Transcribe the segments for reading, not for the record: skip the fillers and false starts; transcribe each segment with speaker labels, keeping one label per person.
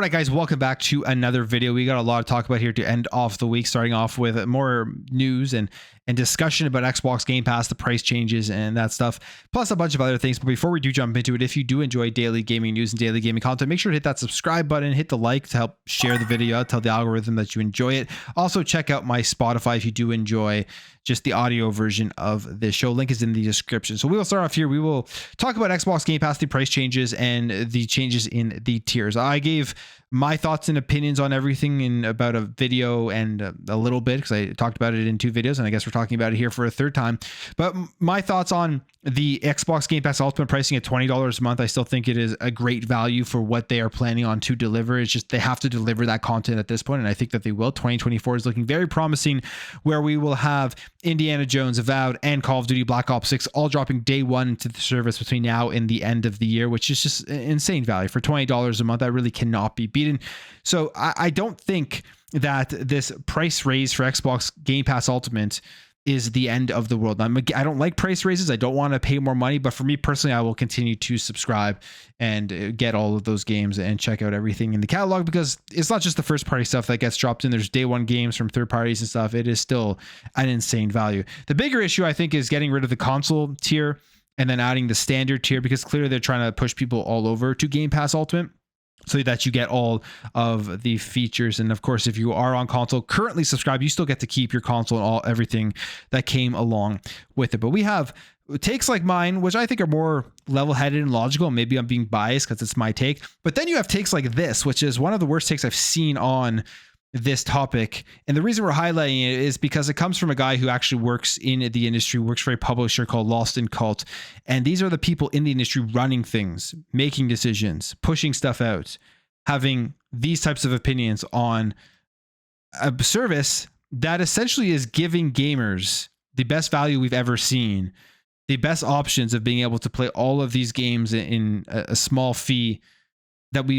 Speaker 1: right, guys, welcome back to another video. We got a lot to talk about here to end off the week, starting off with more news and discussion about Xbox Game Pass, the price changes and that stuff, plus a bunch of other things. But before we do jump into it, if you do enjoy daily gaming news and daily gaming content, make sure to hit that subscribe button, hit the like to help share the video, tell the algorithm that you enjoy it. Also, check out my Spotify if you do enjoy just the audio version of this show. Link is in the description. So we will start off here. We will talk about Xbox Game Pass, the price changes and the changes in the tiers. I gave my thoughts and opinions on everything in about a video and a little bit, because I talked about it in 2 videos, and I guess we're talking about it here for a 3rd time. But my thoughts on the Xbox Game Pass Ultimate pricing at $20 a month, I still think it is a great value for what they are planning on to deliver. It's just they have to deliver that content at this point, and I think that they will. 2024 is looking very promising, where we will have Indiana Jones, Avowed, and Call of Duty Black Ops 6 all dropping day 1 into the service between now and the end of the year, which is just insane value for $20 a month. That really cannot be beaten. So I don't think that this price raise for Xbox Game Pass Ultimate is the end of the world. I don't like price raises. I don't want to pay more money, but for me personally, I will continue to subscribe and get all of those games and check out everything in the catalog, because it's not just the first party stuff that gets dropped in. There's day 1 games from third parties and stuff. It is still an insane value. The bigger issue, I think, is getting rid of the console tier and then adding the standard tier, because clearly they're trying to push people all over to Game Pass Ultimate, so that you get all of the features. And of course, if you are on console currently subscribed, you still get to keep your console and everything that came along with it. But we have takes like mine, which I think are more level-headed and logical. Maybe I'm being biased because it's my take. But then you have takes like this, which is one of the worst takes I've seen on this topic. And the reason we're highlighting it is because it comes from a guy who actually works in the industry, works for a publisher called Lost in Cult. And these are the people in the industry running things, making decisions, pushing stuff out, having these types of opinions on a service that essentially is giving gamers the best value we've ever seen, the best options of being able to play all of these games in a small fee that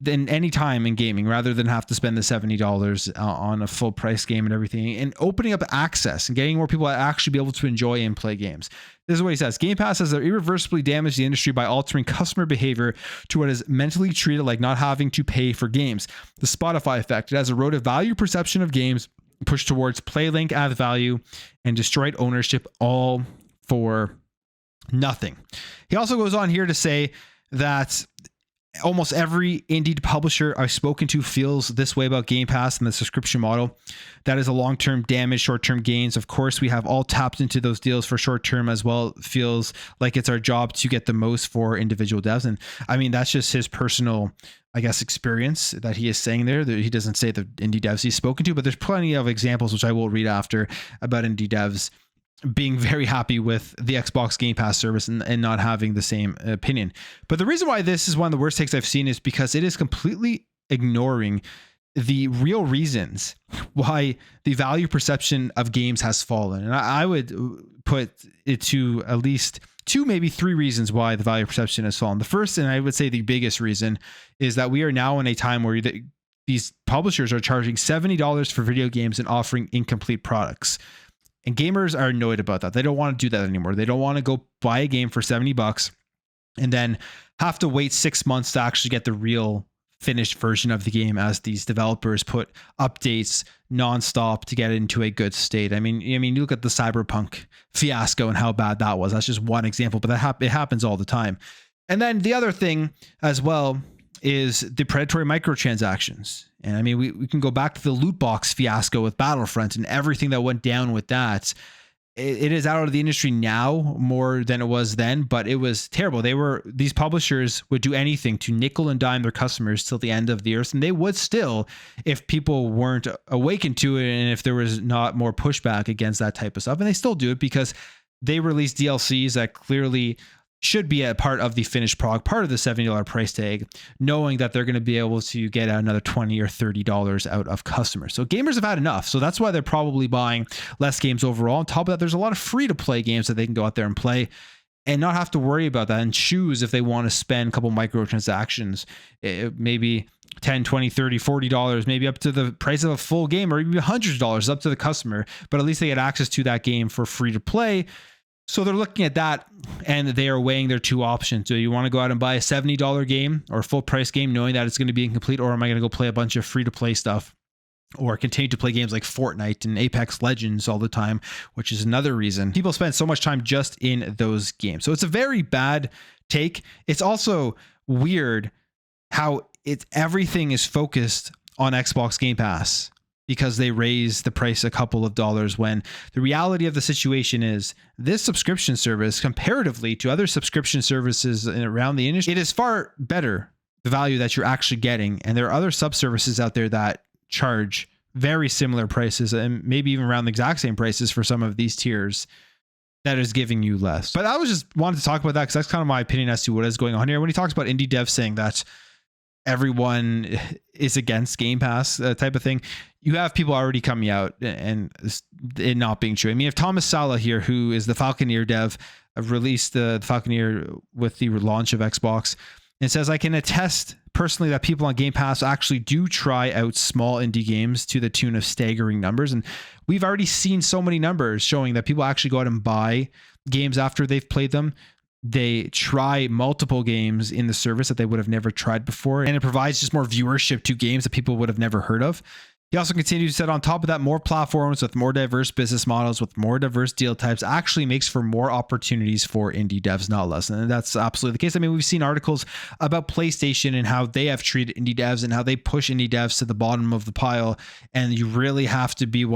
Speaker 1: than any time in gaming, rather than have to spend the $70 on a full price game and everything, and opening up access and getting more people to actually be able to enjoy and play games. This is what he says. Game Pass has irreversibly damaged the industry by altering customer behavior to what is mentally treated like not having to pay for games. The Spotify effect. It has eroded value perception of games, pushed towards play link add value, and destroyed ownership, all for nothing. He also goes on here to say that almost every indie publisher I've spoken to feels this way about Game Pass and the subscription model. That is a long-term damage, short-term gains. Of course, we have all tapped into those deals for short-term as well. It feels like it's our job to get the most for individual devs. And I mean, that's just his personal, I guess, experience that he is saying there. He doesn't say the indie devs he's spoken to, but there's plenty of examples, which I will read after, about indie devs being very happy with the Xbox Game Pass service and not having the same opinion. But the reason why this is one of the worst takes I've seen is because it is completely ignoring the real reasons why the value perception of games has fallen. And I would put it to at least 2, maybe 3 reasons why the value perception has fallen. The first, and I would say the biggest reason, is that we are now in a time where these publishers are charging $70 for video games and offering incomplete products. And gamers are annoyed about that. They don't want to do that anymore. They don't want to go buy a game for $70 and then have to wait 6 months to actually get the real finished version of the game, as these developers put updates nonstop to get it into a good state. I mean, you look at the Cyberpunk fiasco and how bad that was. That's just one example, but it happens all the time. And then the other thing as well is the predatory microtransactions. And I mean, we can go back to the loot box fiasco with Battlefront and everything that went down with that. It is out of the industry now more than it was then, but it was terrible. These publishers would do anything to nickel and dime their customers till the end of the earth. And they would still, if people weren't awakened to it and if there was not more pushback against that type of stuff. And they still do it because they release DLCs that clearly should be a part of the finished product, part of the $70 price tag, knowing that they're going to be able to get another $20 or $30 out of customers. So gamers have had enough. So that's why they're probably buying less games overall. On top of that, there's a lot of free-to-play games that they can go out there and play and not have to worry about that and choose if they want to spend a couple microtransactions, maybe $10, $20, $30, $40, maybe up to the price of a full game, or even $100 up to the customer. But at least they get access to that game for free to play. So they're looking at that and they are weighing their two options. Do you want to go out and buy a $70 game or a full price game knowing that it's going to be incomplete, or am I going to go play a bunch of free to play stuff or continue to play games like Fortnite and Apex Legends all the time, which is another reason people spend so much time just in those games. So it's a very bad take. It's also weird how everything is focused on Xbox Game Pass because they raise the price a couple of dollars, when the reality of the situation is this subscription service, comparatively to other subscription services around the industry, it is far better, the value that you're actually getting. And there are other sub-services out there that charge very similar prices and maybe even around the exact same prices for some of these tiers that is giving you less. But I was just wanted to talk about that because that's kind of my opinion as to what is going on here. When he talks about indie devs saying that everyone is against Game Pass type of thing, you have people already coming out and it not being true. I mean, if Thomas Sala here, who is the Falconeer dev, released the Falconeer with the launch of Xbox, and says, I can attest personally that people on Game Pass actually do try out small indie games to the tune of staggering numbers. And we've already seen so many numbers showing that people actually go out and buy games after they've played them. They try multiple games in the service that they would have never tried before, and it provides just more viewership to games that people would have never heard of. He also continues to say, on top of that, more platforms with more diverse business models, with more diverse deal types, actually makes for more opportunities for indie devs, not less. And that's absolutely the case. I mean, we've seen articles about PlayStation and how they have treated indie devs and how they push indie devs to the bottom of the pile. And you really have to be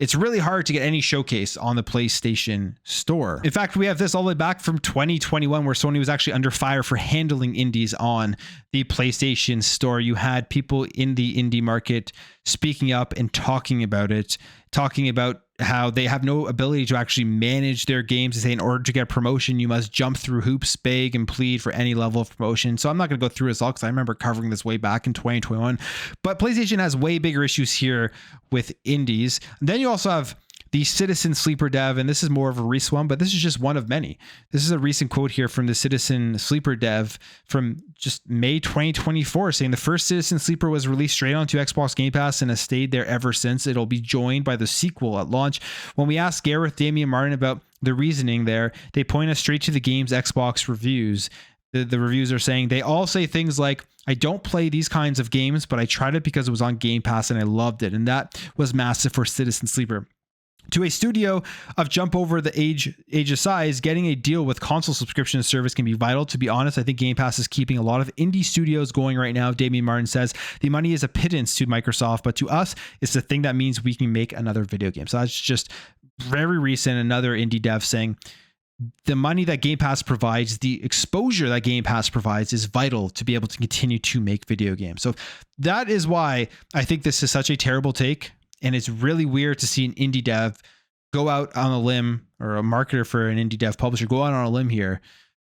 Speaker 1: it's really hard to get any showcase on the PlayStation Store. In fact, we have this all the way back from 2021, where Sony was actually under fire for handling indies on the PlayStation Store. You had people in the indie market speaking up and talking about it, talking about how they have no ability to actually manage their games. They say in order to get promotion, you must jump through hoops, beg and plead for any level of promotion. So I'm not going to go through this all because I remember covering this way back in 2021. But PlayStation has way bigger issues here with indies. And then you also have the Citizen Sleeper dev, and this is more of a recent one, but this is just one of many. This is a recent quote here from the Citizen Sleeper dev from just May 2024, saying the first Citizen Sleeper was released straight onto Xbox Game Pass and has stayed there ever since. It'll be joined by the sequel at launch. When we asked Gareth, Damian Martin about the reasoning there, they point us straight to the game's Xbox reviews. The reviews are saying, they all say things like, I don't play these kinds of games, but I tried it because it was on Game Pass and I loved it. And that was massive for Citizen Sleeper. To a studio of jump over the age of size, getting a deal with console subscription service can be vital. To be honest, I think Game Pass is keeping a lot of indie studios going right now. Damian Martin says, the money is a pittance to Microsoft, but to us, it's the thing that means we can make another video game. So that's just very recent. Another indie dev saying, the money that Game Pass provides, the exposure that Game Pass provides is vital to be able to continue to make video games. So that is why I think this is such a terrible take. And it's really weird to see an indie dev go out on a limb, or a marketer for an indie dev publisher go out on a limb here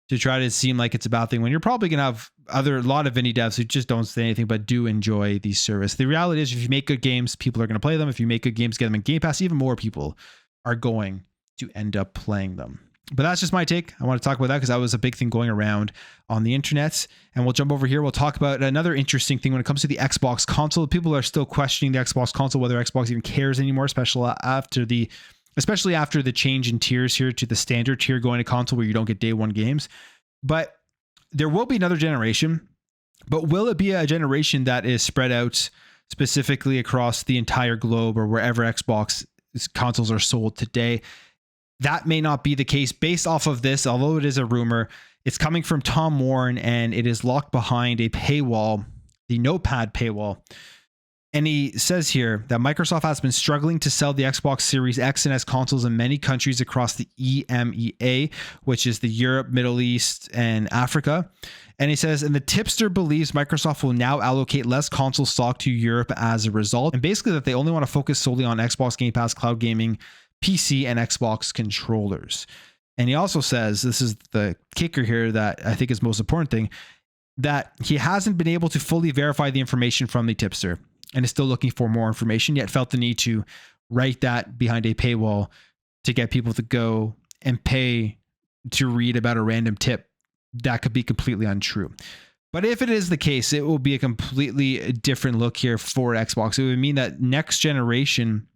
Speaker 1: to try to seem like it's a bad thing, when you're probably going to have a lot of indie devs who just don't say anything but do enjoy the service. The reality is, if you make good games, people are going to play them. If you make good games, get them in Game Pass, even more people are going to end up playing them. But that's just my take. I want to talk about that because that was a big thing going around on the internet. And we'll jump over here. We'll talk about another interesting thing when it comes to the Xbox console. People are still questioning the Xbox console, whether Xbox even cares anymore, especially after the change in tiers here to the standard tier going to console where you don't get day one games. But there will be another generation. But will it be a generation that is spread out specifically across the entire globe or wherever Xbox consoles are sold today? That may not be the case based off of this, although it is a rumor. It's coming from Tom Warren and it is locked behind a paywall, the Notepad paywall. And he says here that Microsoft has been struggling to sell the Xbox Series X and S consoles in many countries across the EMEA, which is the Europe, Middle East, and Africa. And he says, and the tipster believes Microsoft will now allocate less console stock to Europe as a result. And basically that they only want to focus solely on Xbox Game Pass, cloud gaming, PC, and Xbox controllers. And he also says, this is the kicker here that I think is the most important thing, that he hasn't been able to fully verify the information from the tipster and is still looking for more information, yet felt the need to write that behind a paywall to get people to go and pay to read about a random tip that could be completely untrue. But if it is the case, it will be a completely different look here for Xbox. It would mean that next generation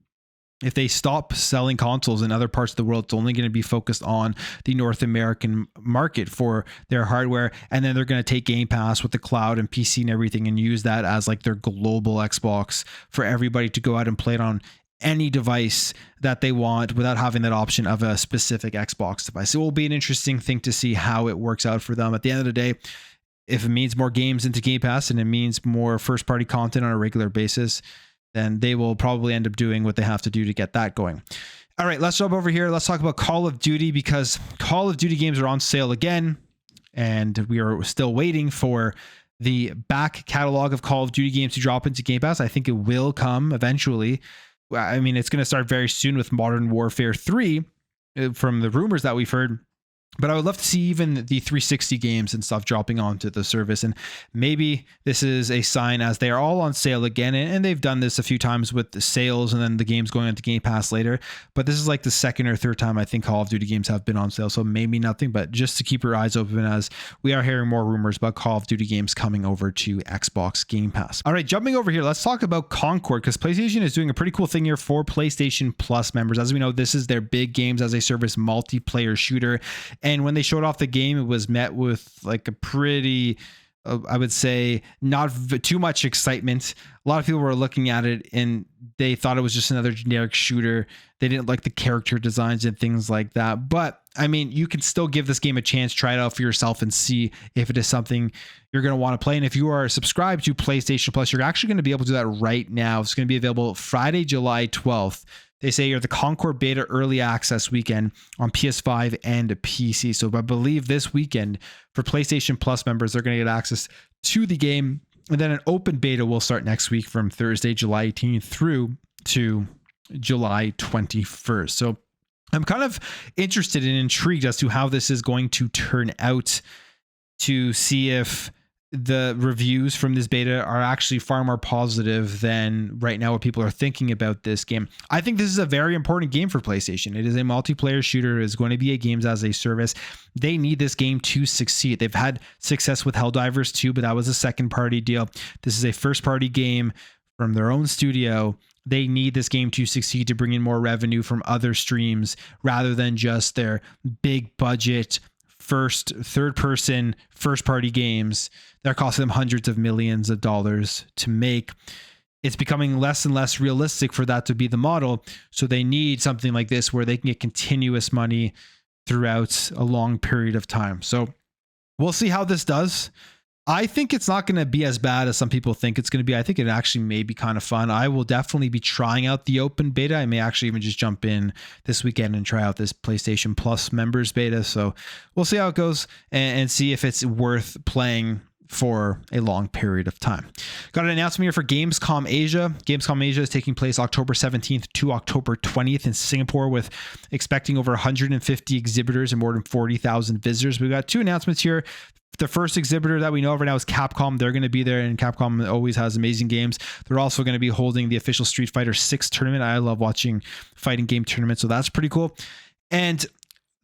Speaker 1: if they stop selling consoles in other parts of the world, it's only going to be focused on the North American market for their hardware. And then they're going to take Game Pass with the cloud and PC and everything and use that as like their global Xbox for everybody to go out and play it on any device that they want without having that option of a specific Xbox device. It will be an interesting thing to see how it works out for them. At the end of the day, if it means more games into Game Pass and it means more first party content on a regular basis, then they will probably end up doing what they have to do to get that going. All right, let's jump over here. Let's talk about Call of Duty, because Call of Duty games are on sale again, and we are still waiting for the back catalog of Call of Duty games to drop into Game Pass. I think it will come eventually. I mean, it's going to start very soon with Modern Warfare 3 from the rumors that we've heard. But I would love to see even the 360 games and stuff dropping onto the service. And maybe this is a sign, as they are all on sale again. And they've done this a few times with the sales and then the games going into Game Pass later. But this is like the second or third time I think Call of Duty games have been on sale. So maybe nothing, but just to keep your eyes open, as we are hearing more rumors about Call of Duty games coming over to Xbox Game Pass. All right, jumping over here, let's talk about Concord, because PlayStation is doing a pretty cool thing here for PlayStation Plus members. As we know, this is their big games as a service multiplayer shooter. And when they showed off the game, it was met with like a pretty, I would say, not too much excitement. A lot of people were looking at it and they thought it was just another generic shooter. They didn't like the character designs and things like that. But I mean, you can still give this game a chance, try it out for yourself and see if it is something you're going to want to play. And if you are subscribed to PlayStation Plus, you're actually going to be able to do that right now. It's going to be available Friday, July 12th. They say you're the Concord Beta early access weekend on PS5 and PC. So I believe this weekend for PlayStation Plus members, they're going to get access to the game. And then an open beta will start next week from Thursday, July 18th through to July 21st. So I'm kind of interested and intrigued as to how this is going to turn out, to see if the reviews from this beta are actually far more positive than right now what people are thinking about this game. I think this is a very important game for PlayStation. It is a multiplayer shooter. It is going to be a games as a service. They need this game to succeed. They've had success with Helldivers 2, but that was a second party deal. This is a first party game from their own studio. They need this game to succeed to bring in more revenue from other streams rather than just their big budget third person first party games that are costing them hundreds of millions of dollars to make. It's becoming less and less realistic for that to be the model. So they need something like this where they can get continuous money throughout a long period of time. So we'll see how this does. I think it's not going to be as bad as some people think it's going to be. I think it actually may be kind of fun. I will definitely be trying out the open beta. I may actually even just jump in this weekend and try out this PlayStation Plus members beta. So we'll see how it goes and see if it's worth playing for a long period of time. Got an announcement here for Gamescom Asia. Gamescom Asia is taking place October 17th to October 20th in Singapore, with expecting over 150 exhibitors and more than 40,000 visitors. We've got two announcements here. The first exhibitor that we know of right now is Capcom. They're going to be there, and Capcom always has amazing games. They're also going to be holding the official Street Fighter 6 tournament. I love watching fighting game tournaments, so that's pretty cool. And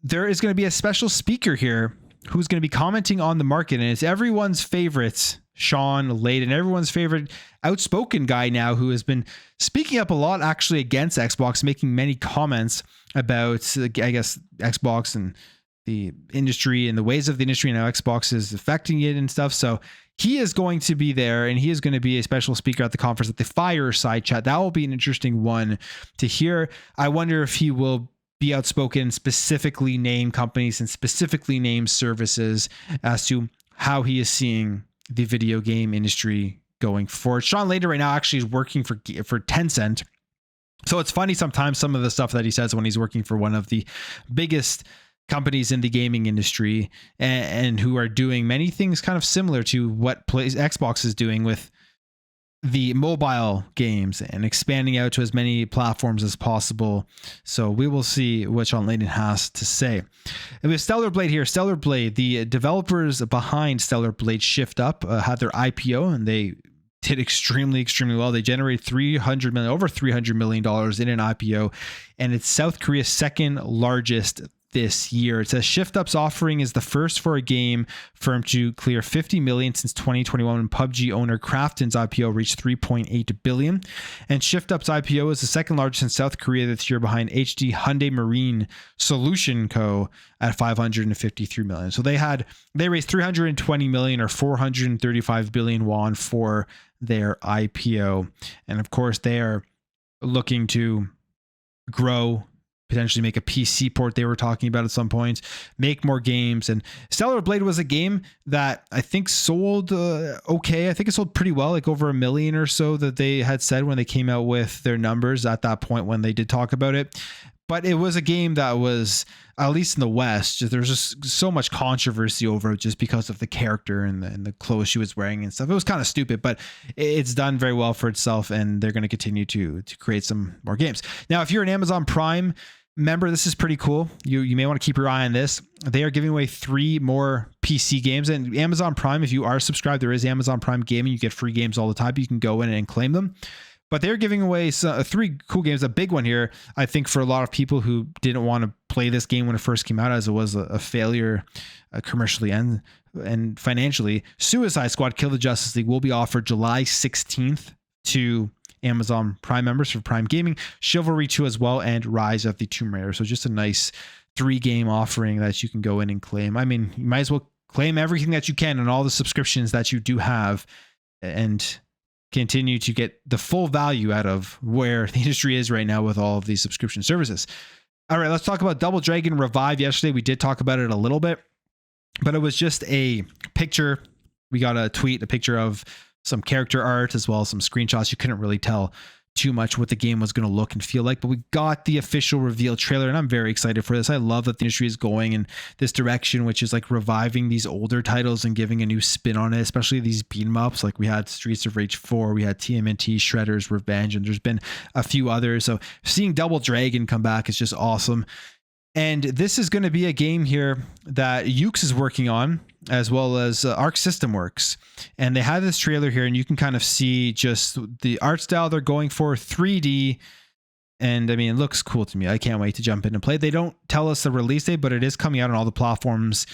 Speaker 1: there is going to be a special speaker here who's going to be commenting on the market, and it's everyone's favorite Sean Layden, everyone's favorite outspoken guy now, who has been speaking up a lot actually against Xbox, making many comments about, I guess, Xbox and the industry and the ways of the industry and how Xbox is affecting it and stuff. So he is going to be there, and he is going to be a special speaker at the conference at the Fireside Chat. That will be an interesting one to hear. I wonder if he will be outspoken, specifically name companies and specifically name services as to how he is seeing the video game industry going forward. Sean Layden right now actually is working for Tencent. So it's funny sometimes some of the stuff that he says when he's working for one of the biggest companies in the gaming industry and who are doing many things kind of similar to what Xbox is doing with the mobile games and expanding out to as many platforms as possible. So we will see what Sean Layden has to say. And with Stellar Blade here, Stellar Blade, the developers behind Stellar Blade Shift Up had their IPO, and they did extremely well. They generated over $300 million in an IPO, and it's South Korea's second largest this year. It says Shift Up's offering is the first for a game firm to clear 50 million since 2021 when PUBG owner Krafton's IPO reached 3.8 billion. And Shift Up's IPO is the second largest in South Korea this year behind HD Hyundai Marine Solution Co. at 553 million. So they raised 320 million or 435 billion won for their IPO. And of course, they are looking to grow, potentially make a PC port they were talking about at some point, make more games. And Stellar Blade was a game that I think sold okay. I think it sold pretty well, like over 1 million or so that they had said when they came out with their numbers at that point when they did talk about it. But it was a game that was, at least in the West, there's just so much controversy over it just because of the character and the clothes she was wearing and stuff. It was kind of stupid, but it's done very well for itself, and they're going to continue to create some more games. Now, if you're an Amazon Prime member, this is pretty cool. You may want to keep your eye on this. They are giving away 3 more PC games, and Amazon Prime, if you are subscribed, there is Amazon Prime Gaming. You get free games all the time. You can go in and claim them. But they're giving away 3 cool games. A big one here, I think, for a lot of people who didn't want to play this game when it first came out, as it was a failure commercially and financially. Suicide Squad Kill the Justice League will be offered July 16th to Amazon Prime members for Prime Gaming. Chivalry 2 as well, and Rise of the Tomb Raider. So just a nice 3-game offering that you can go in and claim. I mean, you might as well claim everything that you can and all the subscriptions that you do have, and continue to get the full value out of where the industry is right now with all of these subscription services. All right, let's talk about Double Dragon Revive. Yesterday, we did talk about it a little bit, but it was just a picture. We got a picture of some character art as well as some screenshots. You couldn't really tell too much what the game was going to look and feel like, but we got the official reveal trailer, and I'm very excited for this. I love that the industry is going in this direction, which is like reviving these older titles and giving a new spin on it, especially these beat 'em ups. Like we had Streets of Rage 4, we had TMNT, Shredder's Revenge, and there's been a few others. So seeing Double Dragon come back is just awesome. And this is going to be a game here that Ukes is working on, as well as Arc System Works. And they have this trailer here, and you can kind of see just the art style they're going for, 3D. And I mean, it looks cool to me. I can't wait to jump in and play. They don't tell us the release date, but it is coming out on all the platforms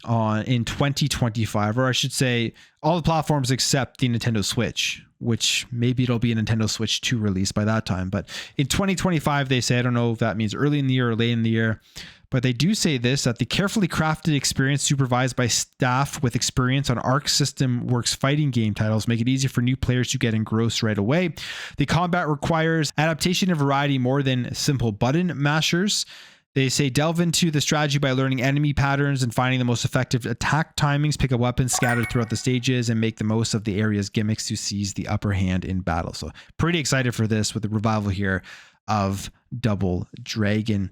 Speaker 1: in 2025, or I should say all the platforms except the Nintendo Switch, which maybe it'll be a Nintendo Switch 2 release by that time. But in 2025, they say, I don't know if that means early in the year or late in the year, but they do say this, that the carefully crafted experience supervised by staff with experience on Arc System Works fighting game titles make it easy for new players to get engrossed right away. The combat requires adaptation and variety more than simple button mashers. They say delve into the strategy by learning enemy patterns and finding the most effective attack timings, pick up weapons scattered throughout the stages, and make the most of the area's gimmicks to seize the upper hand in battle. So pretty excited for this with the revival here of Double Dragon.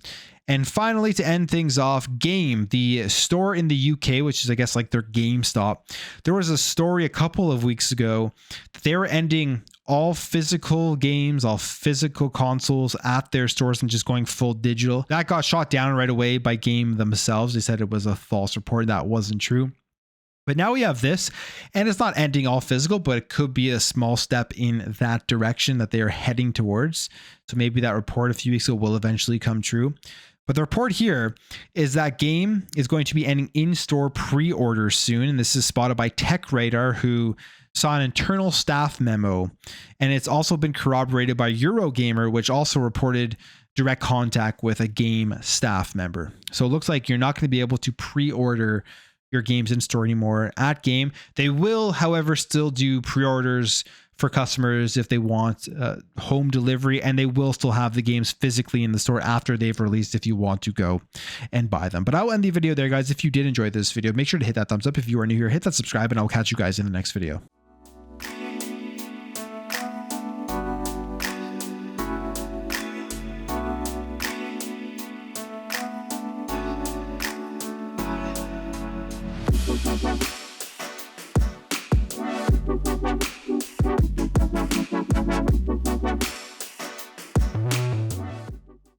Speaker 1: And finally, to end things off, Game, the store in the UK, which is, I guess, like their GameStop. There was a story a couple of weeks ago that they were ending all physical games, all physical consoles at their stores and just going full digital. That got shot down right away by Game themselves. They said it was a false report. That wasn't true. But now we have this, and it's not ending all physical, but it could be a small step in that direction that they are heading towards. So maybe that report a few weeks ago will eventually come true. But the report here is that Game is going to be ending in-store pre-orders soon. And this is spotted by Tech Radar, who saw an internal staff memo. And it's also been corroborated by Eurogamer, which also reported direct contact with a Game staff member. So it looks like you're not going to be able to pre-order your games in store anymore at Game. They will, however, still do pre-orders for customers if they want home delivery, and they will still have the games physically in the store after they've released if you want to go and buy them. But I'll end the video there, guys. If you did enjoy this video, make sure to hit that thumbs up. If you are new here, hit that subscribe, and I'll catch you guys in the next video. We'll be right back.